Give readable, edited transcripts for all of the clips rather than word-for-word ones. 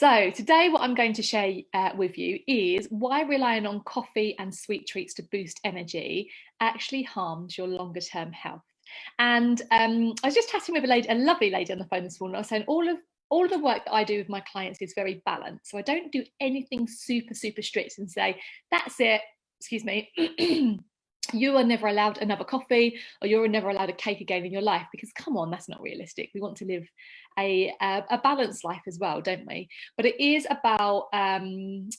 So today what I'm going to share with you is why relying on coffee and sweet treats to boost energy actually harms your longer term health. And I was just chatting with a lovely lady on the phone this morning. I was saying all of the work that I do with my clients is very balanced. So I don't do anything super strict and say, that's it, excuse me, you are never allowed another coffee or you're never allowed a cake again in your life, because come on, that's not realistic. We want to live a balanced life as well, don't we? But it is about having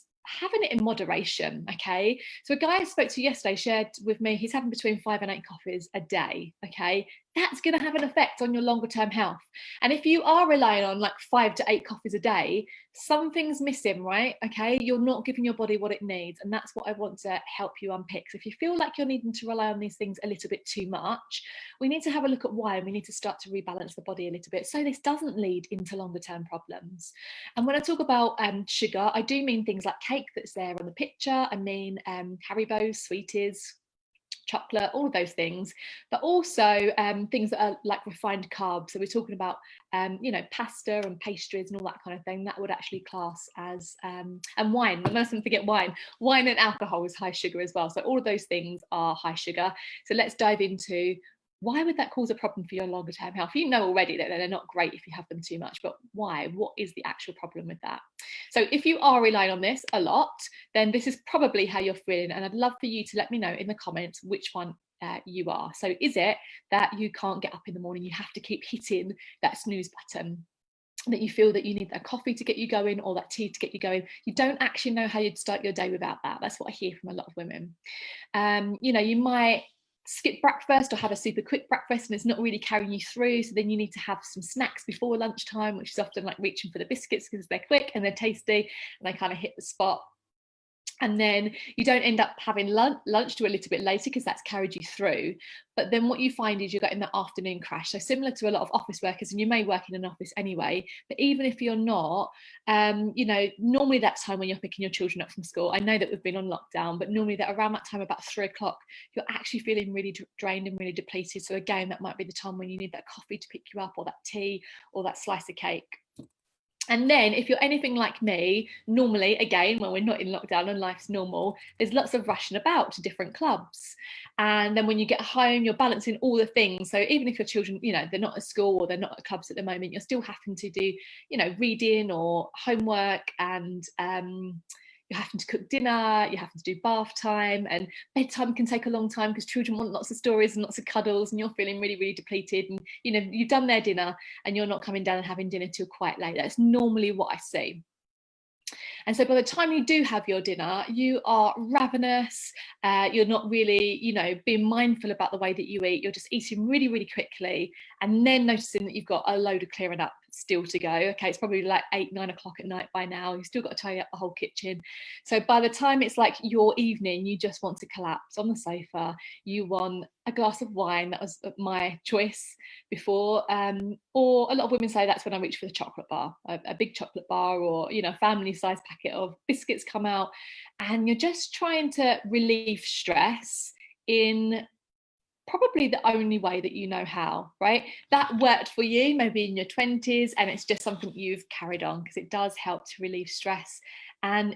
it in moderation. Okay, so a guy I spoke to yesterday shared with me he's having between 5 and 8 coffees a day. Okay, that's going to have an effect on your longer term health. And if you are relying on like 5 to 8 coffees a day, something's missing, right? Okay, you're not giving your body what it needs, and that's what I want to help you unpick. So if you feel like you're needing to rely on these things a little bit too much, we need to have a look at why, and we need to start to rebalance the body a little bit so this doesn't lead into longer term problems. And when I talk about sugar, I do mean things like cake that's there on the picture. I mean Haribo, sweeties, chocolate, all of those things, but also things that are like refined carbs. So we're talking about pasta and pastries and all that kind of thing. That would actually class as and wine. I mustn't forget wine. Wine and alcohol is high sugar as well. So all of those things are high sugar. So let's dive into why would that cause a problem for your longer term health. You know already that they're not great if you have them too much, but why? What is the actual problem with that? So if you are relying on this a lot, then this is probably how you're feeling, and I'd love for you to let me know in the comments which one you are. So is it that you can't get up in the morning, you have to keep hitting that snooze button, that you feel that you need that coffee to get you going or that tea to get you going, you don't actually know how you'd start your day without that? That's what I hear from a lot of women. You might skip breakfast or have a super quick breakfast and it's not really carrying you through, so then you need to have some snacks before lunchtime, which is often like reaching for the biscuits because they're quick and they're tasty and they kind of hit the spot. And then you don't end up having lunch to a little bit later because that's carried you through. But then what you find is you're getting that afternoon crash. So similar to a lot of office workers, and you may work in an office anyway, but even if you're not, normally that time when you're picking your children up from school, I know that we've been on lockdown, but normally that around that time, about 3 o'clock, you're actually feeling really drained and really depleted. So again, that might be the time when you need that coffee to pick you up, or that tea, or that slice of cake. And then if you're anything like me, normally, again, when we're not in lockdown and life's normal, there's lots of rushing about to different clubs. And then when you get home, you're balancing all the things. So even if your children, they're not at school or they're not at clubs at the moment, you're still having to do, reading or homework, and you're having to cook dinner, you're having to do bath time, and bedtime can take a long time because children want lots of stories and lots of cuddles, and you're feeling really depleted, and you've done their dinner and you're not coming down and having dinner till quite late. That's normally what I see. And so by the time you do have your dinner, you are ravenous. You're not really, being mindful about the way that you eat. You're just eating really quickly, and then noticing that you've got a load of clearing up still to go. Okay, it's probably like 8-9 o'clock at night by now. You've still got to tidy up the whole kitchen. So by the time it's like your evening, you just want to collapse on the sofa. You want a glass of wine. That was my choice before. Or a lot of women say that's when I reach for the chocolate bar, a big chocolate bar, or a family-sized packet of biscuits come out, and you're just trying to relieve stress in probably the only way that you know how, right? That worked for you maybe in your 20s, and it's just something you've carried on because it does help to relieve stress. And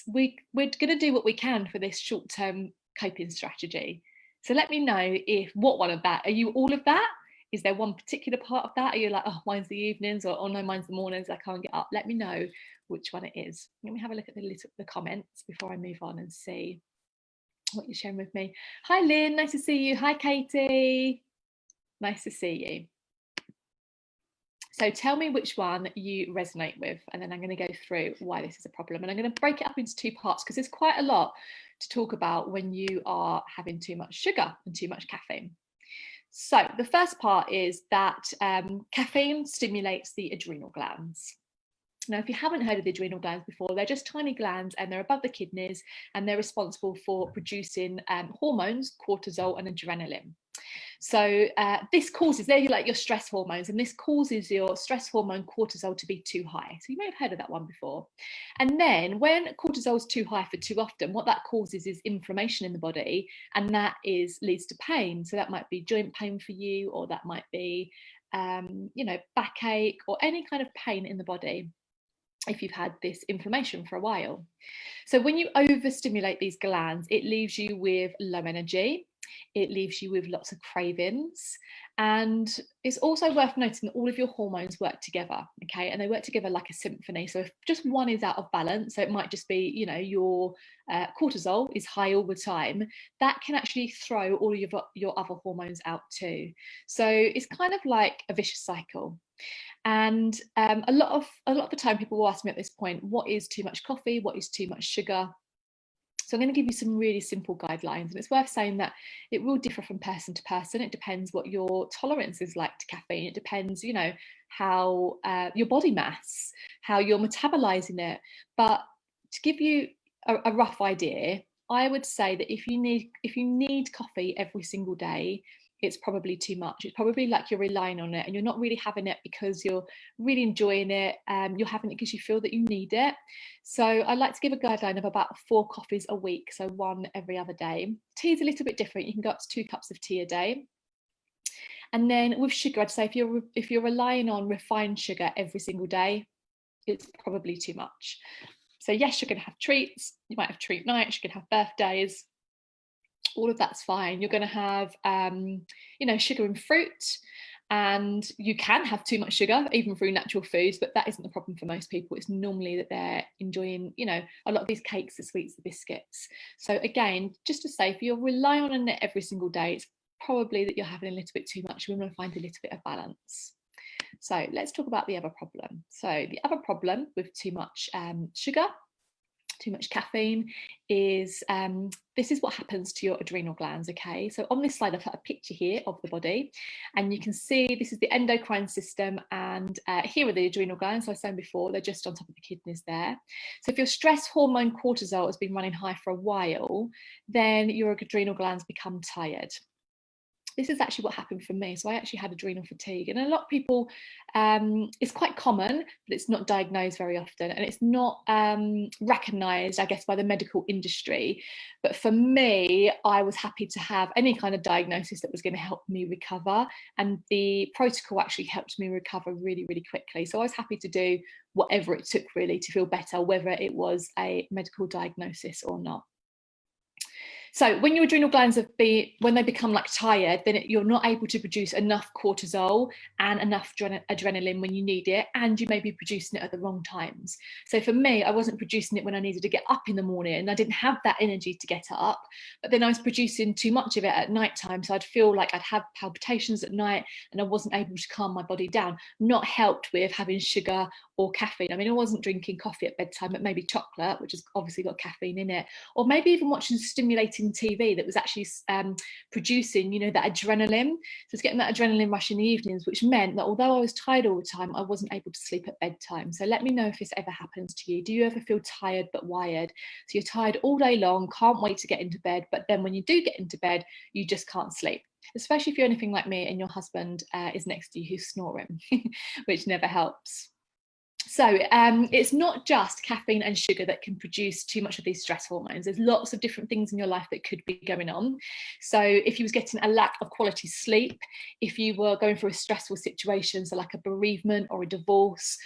we're going to do what we can for this short-term coping strategy. So let me know what one of that. Are you all of that? Is there one particular part of that? Are you like, oh, mine's the evenings, or oh no, mine's the mornings, I can't get up? Let me know which one it is. Let me have a look at the comments before I move on and see what you're sharing with me. Hi Lynn, nice to see you. Hi Katie, nice to see you. So tell me which one you resonate with, and then I'm going to go through why this is a problem. And I'm going to break it up into 2 parts because there's quite a lot to talk about when you are having too much sugar and too much caffeine. So the first part is that caffeine stimulates the adrenal glands. Now, if you haven't heard of the adrenal glands before, they're just tiny glands, and they're above the kidneys, and they're responsible for producing hormones, cortisol and adrenaline. So this causes, they're like your stress hormones, and this causes your stress hormone cortisol to be too high. So you may have heard of that one before. And then when cortisol is too high for too often, what that causes is inflammation in the body, and that leads to pain. So that might be joint pain for you, or that might be backache, or any kind of pain in the body. if you've had this inflammation for a while. So when you overstimulate these glands, it leaves you with low energy, it leaves you with lots of cravings, and it's also worth noting that all of your hormones work together, okay, and they work together like a symphony. So if just one is out of balance, so it might just be, you know, your cortisol is high all the time, that can actually throw all of your other hormones out too. So it's kind of like a vicious cycle. And a lot of the time people will ask me at this point, what is too much coffee? What is too much sugar? So I'm going to give you some really simple guidelines, and it's worth saying that it will differ from person to person. It depends what your tolerance is like to caffeine. It depends, you know, how your body mass, how you're metabolizing it. But to give you a rough idea, I would say that if you need coffee every single day, it's probably too much. It's probably like you're relying on it and you're not really having it because you're really enjoying it. You're having it because you feel that you need it. So I like to give a guideline of about 4 coffees a week, so 1 every other day. Tea is a little bit different. You can go up to 2 cups of tea a day. And then with sugar, I'd say if you're relying on refined sugar every single day, it's probably too much. So yes, you're going to have treats. You might have treat nights. You can have birthdays. All of that's fine. You're going to have, you know, sugar in fruit, and you can have too much sugar even through natural foods, but that isn't the problem for most people. It's normally that they're enjoying, you know, a lot of these cakes, the sweets, the biscuits. So again, just to say, if you're relying on it every single day, it's probably that you're having a little bit too much. We want to find a little bit of balance. So let's talk about the other problem. So the other problem with too much sugar, too much caffeine, is this is what happens to your adrenal glands. Okay, so on this slide I've put a picture here of the body, and you can see this is the endocrine system, and here are the adrenal glands. So I was saying before, they're just on top of the kidneys there. So if your stress hormone cortisol has been running high for a while, then your adrenal glands become tired. This is actually what happened for me. So I actually had adrenal fatigue, and a lot of people, it's quite common, but it's not diagnosed very often, and it's not recognised, I guess, by the medical industry. But for me, I was happy to have any kind of diagnosis that was going to help me recover, and the protocol actually helped me recover really, really quickly. So I was happy to do whatever it took really to feel better, whether it was a medical diagnosis or not. So when your adrenal glands when they become like tired, then you're not able to produce enough cortisol and enough adrenaline when you need it, and you may be producing it at the wrong times. So for me, I wasn't producing it when I needed to get up in the morning, and I didn't have that energy to get up, but then I was producing too much of it at night time. So I'd feel like I'd have palpitations at night and I wasn't able to calm my body down, not helped with having sugar or caffeine. I mean, I wasn't drinking coffee at bedtime, but maybe chocolate, which has obviously got caffeine in it, or maybe even watching stimulating TV that was actually producing, you know, that adrenaline. So it's getting that adrenaline rush in the evenings, which meant that although I was tired all the time, I wasn't able to sleep at bedtime. So let me know if this ever happens to you. Do you ever feel tired but wired? So you're tired all day long, can't wait to get into bed, but then when you do get into bed, you just can't sleep. Especially if you're anything like me and your husband is next to you who's snoring, which never helps. So it's not just caffeine and sugar that can produce too much of these stress hormones. There's lots of different things in your life that could be going on. So if you was getting a lack of quality sleep, if you were going through a stressful situation, so like a bereavement or a divorce,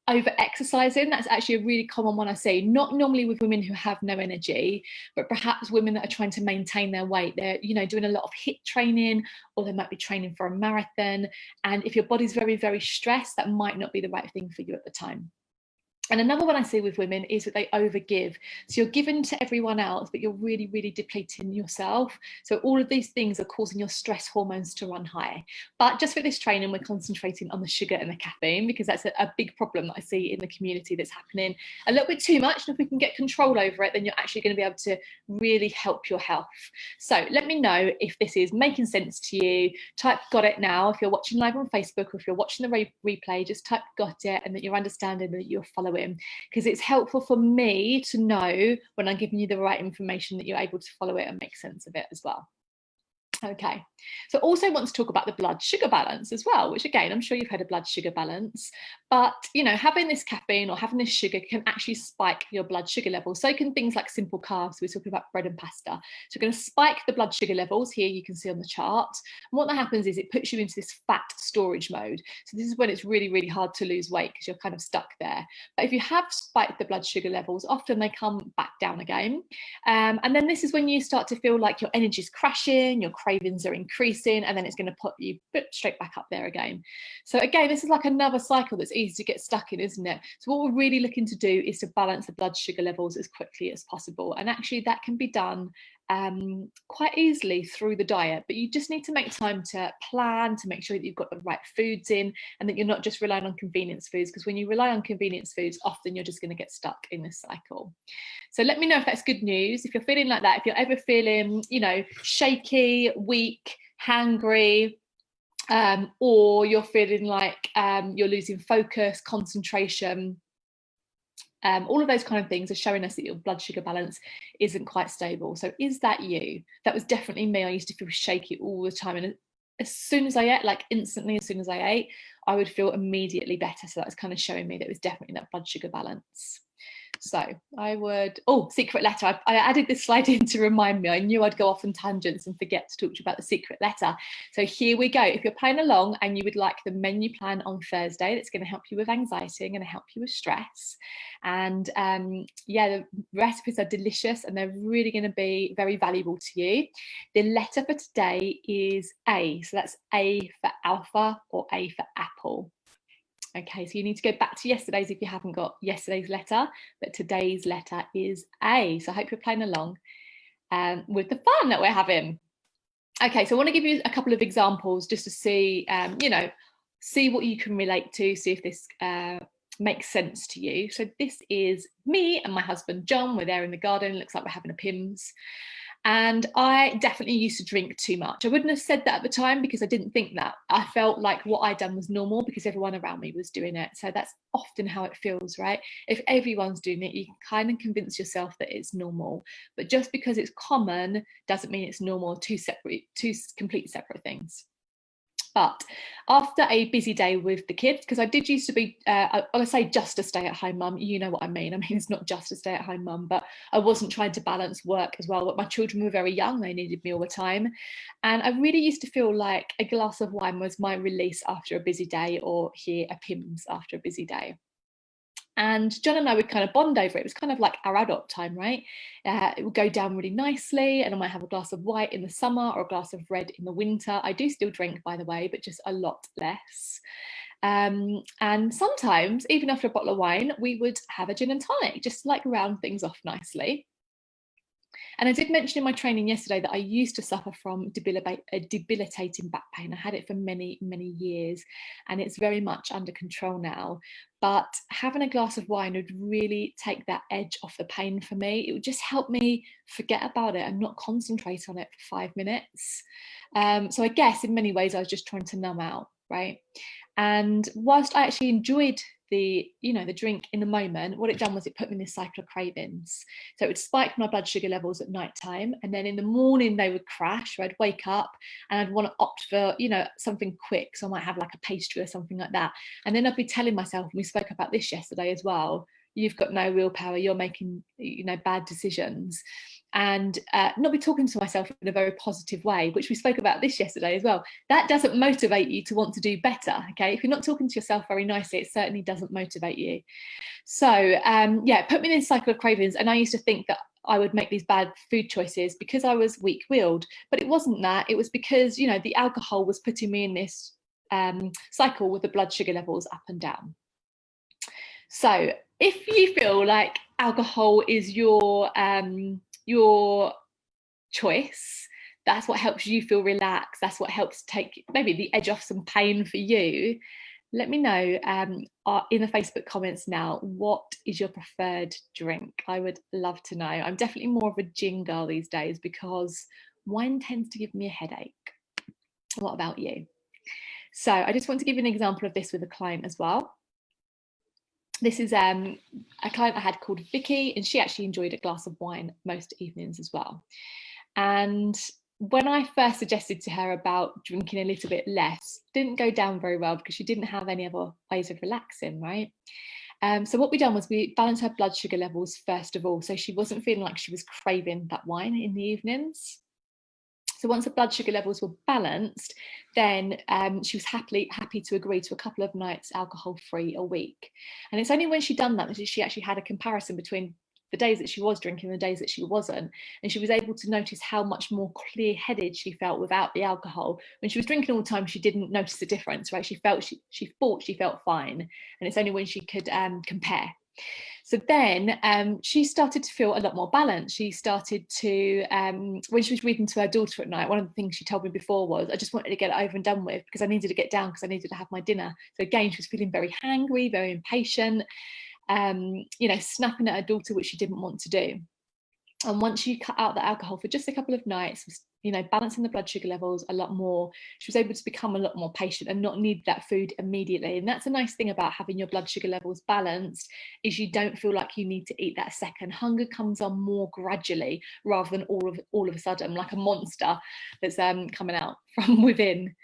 over exercising, that's actually a really common one I see, not normally with women who have no energy, but perhaps women that are trying to maintain their weight. They're, you know, doing a lot of HIIT training, or they might be training for a marathon. And if your body's very, very stressed, that might not be the right thing for you at the time. And another one I see with women is that they overgive. So you're giving to everyone else, but you're really, really depleting yourself. So all of these things are causing your stress hormones to run high. But just for this training, we're concentrating on the sugar and the caffeine, because that's a big problem that I see in the community that's happening a little bit too much. And if we can get control over it, then you're actually going to be able to really help your health. So let me know if this is making sense to you. Type "got it" now. If you're watching live on Facebook, or if you're watching the replay, just type "got it," and that you're understanding, that you're following, because it's helpful for me to know when I'm giving you the right information that you're able to follow it and make sense of it as well. Okay, so also want to talk about the blood sugar balance as well, which again, I'm sure you've heard of blood sugar balance, but having this caffeine or having this sugar can actually spike your blood sugar levels. So can things like simple carbs, we're talking about bread and pasta. So we're going to spike the blood sugar levels here, you can see on the chart. And what that happens is it puts you into this fat storage mode. So this is when it's really, really hard to lose weight because you're kind of stuck there. But if you have spiked the blood sugar levels, often they come back down again. And then this is when you start to feel like your energy is crashing, your cravings are increasing, and then it's going to put you straight back up there again. So again, this is like another cycle that's easy to get stuck in, isn't it? So what we're really looking to do is to balance the blood sugar levels as quickly as possible. And actually that can be done quite easily through the diet, but you just need to make time to plan, to make sure that you've got the right foods in and that you're not just relying on convenience foods, because when you rely on convenience foods, often you're just going to get stuck in this cycle. So let me know if that's good news. If you're feeling like that, if you're ever feeling, shaky, weak, hangry, or you're feeling like you're losing focus, concentration, all of those kind of things are showing us that your blood sugar balance isn't quite stable. So is that you? That was definitely me. I used to feel shaky all the time. And as soon as I ate, like instantly, as soon as I ate, I would feel immediately better. So that was kind of showing me that it was definitely that blood sugar balance. So I would, secret letter. I added this slide in to remind me. I knew I'd go off on tangents and forget to talk to you about the secret letter. So here we go. If you're playing along and you would like the menu plan on Thursday, that's going to help you with anxiety and going to help you with stress. And the recipes are delicious and they're really going to be very valuable to you. The letter for today is A. So that's A for alpha or A for apple. Okay, so you need to go back to yesterday's if you haven't got yesterday's letter, but today's letter is A. So I hope you're playing along with the fun that we're having. Okay, so I want to give you a couple of examples just to see, see what you can relate to, see if this makes sense to you. So this is me and my husband, John. We're there in the garden. It looks like we're having a Pimm's. And I definitely used to drink too much. I wouldn't have said that at the time because I didn't think that. I felt like what I'd done was normal because everyone around me was doing it. So that's often how it feels, right? If everyone's doing it, you can kind of convince yourself that it's normal. But just because it's common doesn't mean it's normal. Two complete separate things. But after a busy day with the kids, because I did used to be, I say just a stay-at-home mum, you know what I mean. I mean, it's not just a stay-at-home mum, but I wasn't trying to balance work as well. But my children were very young, they needed me all the time. And I really used to feel like a glass of wine was my release after a busy day, or hear a Pimm's after a busy day. And John and I would kind of bond over it. It was kind of like our adult time, right? It would go down really nicely, and I might have a glass of white in the summer or a glass of red in the winter. I do still drink, by the way, but just a lot less. And sometimes, even after a bottle of wine, we would have a gin and tonic, just to like round things off nicely. And I did mention in my training yesterday that I used to suffer from debilitating back pain. I had it for many, many years, and it's very much under control now. But having a glass of wine would really take that edge off the pain for me. It would just help me forget about it and not concentrate on it for 5 minutes. So I guess in many ways I was just trying to numb out, right? And whilst I actually enjoyed the drink in the moment, what it done was it put me in this cycle of cravings. So it would spike my blood sugar levels at night time, and then in the morning they would crash, or I'd wake up and I'd want to opt for something quick. So I might have like a pastry or something like that, and then I'd be telling myself, and we spoke about this yesterday as well, you've got no willpower, you're making bad decisions. And not be talking to myself in a very positive way, which we spoke about this yesterday as well. That doesn't motivate you to want to do better, okay? If you're not talking to yourself very nicely, it certainly doesn't motivate you. So it put me in this cycle of cravings, and I used to think that I would make these bad food choices because I was weak-willed, but it wasn't that. It was because the alcohol was putting me in this cycle with the blood sugar levels up and down. So if you feel like alcohol is your choice, that's what helps you feel relaxed, that's what helps take maybe the edge off some pain for you, let me know in the Facebook comments now, what is your preferred drink? I would love to know. I'm definitely more of a gin girl these days because wine tends to give me a headache. What about you? So I just want to give you an example of this with a client as well. This is a client I had called Vicky, and she actually enjoyed a glass of wine most evenings as well. And when I first suggested to her about drinking a little bit less, didn't go down very well because she didn't have any other ways of relaxing, right? So what we done was we balanced her blood sugar levels first of all, so she wasn't feeling like she was craving that wine in the evenings. So once the blood sugar levels were balanced, then she was happy to agree to a couple of nights alcohol-free a week. And it's only when she'd done that that she actually had a comparison between the days that she was drinking and the days that she wasn't. And she was able to notice how much more clear-headed she felt without the alcohol. When she was drinking all the time, she didn't notice the difference, right? She thought she felt fine. And it's only when she could compare. So then she started to feel a lot more balanced. She started to, when she was reading to her daughter at night, one of the things she told me before was, I just wanted to get it over and done with because I needed to get down because I needed to have my dinner. So again, she was feeling very hangry, very impatient, you know, snapping at her daughter, which she didn't want to do. And once you cut out the alcohol for just a couple of nights, you know, balancing the blood sugar levels a lot more, she was able to become a lot more patient and not need that food immediately. And that's a nice thing about having your blood sugar levels balanced, is you don't feel like you need to eat that second. Hunger comes on more gradually rather than all of a sudden, like a monster that's coming out from within.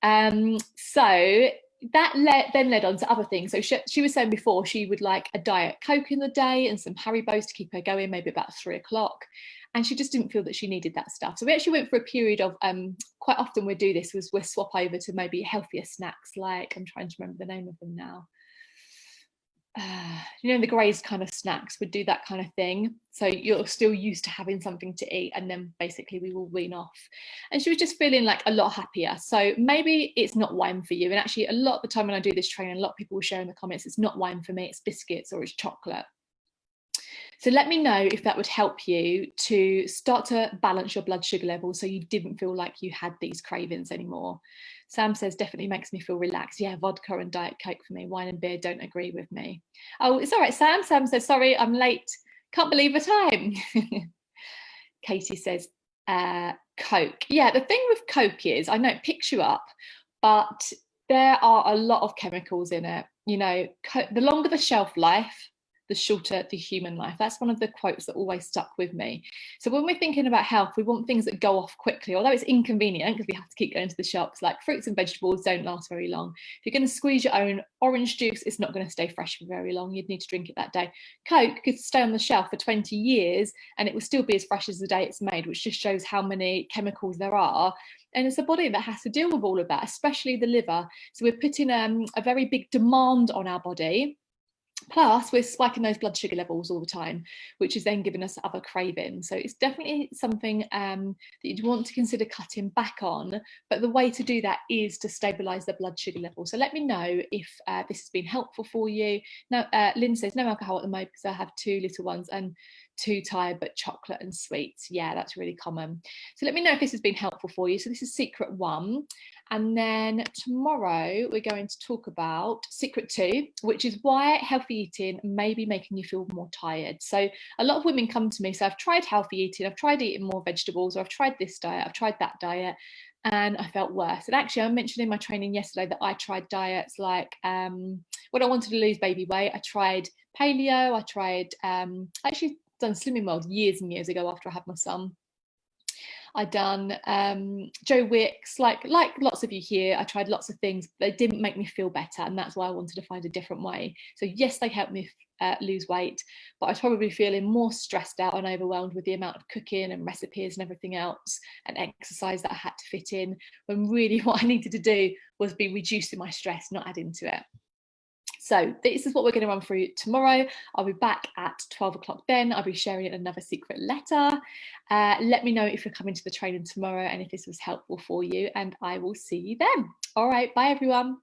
So that then led on to other things. So she was saying before she would like a Diet Coke in the day and some Haribos to keep her going, maybe about 3 o'clock. And she just didn't feel that she needed that stuff. So we actually went for a period of, quite often we do this, was we'll swap over to maybe healthier snacks, like, I'm trying to remember the name of them now. You know, the Grays kind of snacks would do that kind of thing. So you're still used to having something to eat, and then basically we will wean off. And she was just feeling like a lot happier. So maybe it's not wine for you. And actually a lot of the time when I do this training, a lot of people will share in the comments, it's not wine for me, it's biscuits or it's chocolate. So let me know if that would help you to start to balance your blood sugar level so you didn't feel like you had these cravings anymore. Sam says, definitely makes me feel relaxed. Yeah, vodka and Diet Coke for me. Wine and beer don't agree with me. Oh, it's all right, Sam. Sam says, sorry, I'm late. Can't believe the time. Katie says, Coke. Yeah, the thing with Coke is, I know it picks you up, but there are a lot of chemicals in it. You know, the longer the shelf life, the shorter the human life. That's one of the quotes that always stuck with me. So when we're thinking about health, we want things that go off quickly, although it's inconvenient because we have to keep going to the shops. Like fruits and vegetables don't last very long. If you're going to squeeze your own orange juice, it's not going to stay fresh for very long. You'd need to drink it that day. Coke could stay on the shelf for 20 years and it will still be as fresh as the day it's made, which just shows how many chemicals there are. And it's the body that has to deal with all of that, especially the liver. So we're putting a very big demand on our body. Plus, we're spiking those blood sugar levels all the time, which is then giving us other cravings. So it's definitely something that you'd want to consider cutting back on. But the way to do that is to stabilise the blood sugar level. So let me know if this has been helpful for you. Now, Lynn says, no alcohol at the moment because I have 2 little ones and too tired, but chocolate and sweets. Yeah, that's really common. So let me know if this has been helpful for you. So this is secret 1. And then tomorrow we're going to talk about secret 2, which is why healthy eating may be making you feel more tired. So a lot of women come to me, so I've tried healthy eating, I've tried eating more vegetables, or I've tried this diet, I've tried that diet, and I felt worse. And actually I mentioned in my training yesterday that I tried diets like when I wanted to lose baby weight, I tried paleo, I tried actually done Slimming World years and years ago after I had my son. I done Joe Wicks, like lots of you here. I tried lots of things, but they didn't make me feel better, and that's why I wanted to find a different way. So yes, they helped me lose weight, but I was probably feeling more stressed out and overwhelmed with the amount of cooking and recipes and everything else and exercise that I had to fit in, when really what I needed to do was be reducing my stress, not adding to it. So this is what we're going to run through tomorrow. I'll be back at 12 o'clock then. I'll be sharing another secret letter. Let me know if you're coming to the training tomorrow and if this was helpful for you, and I will see you then. All right, bye everyone.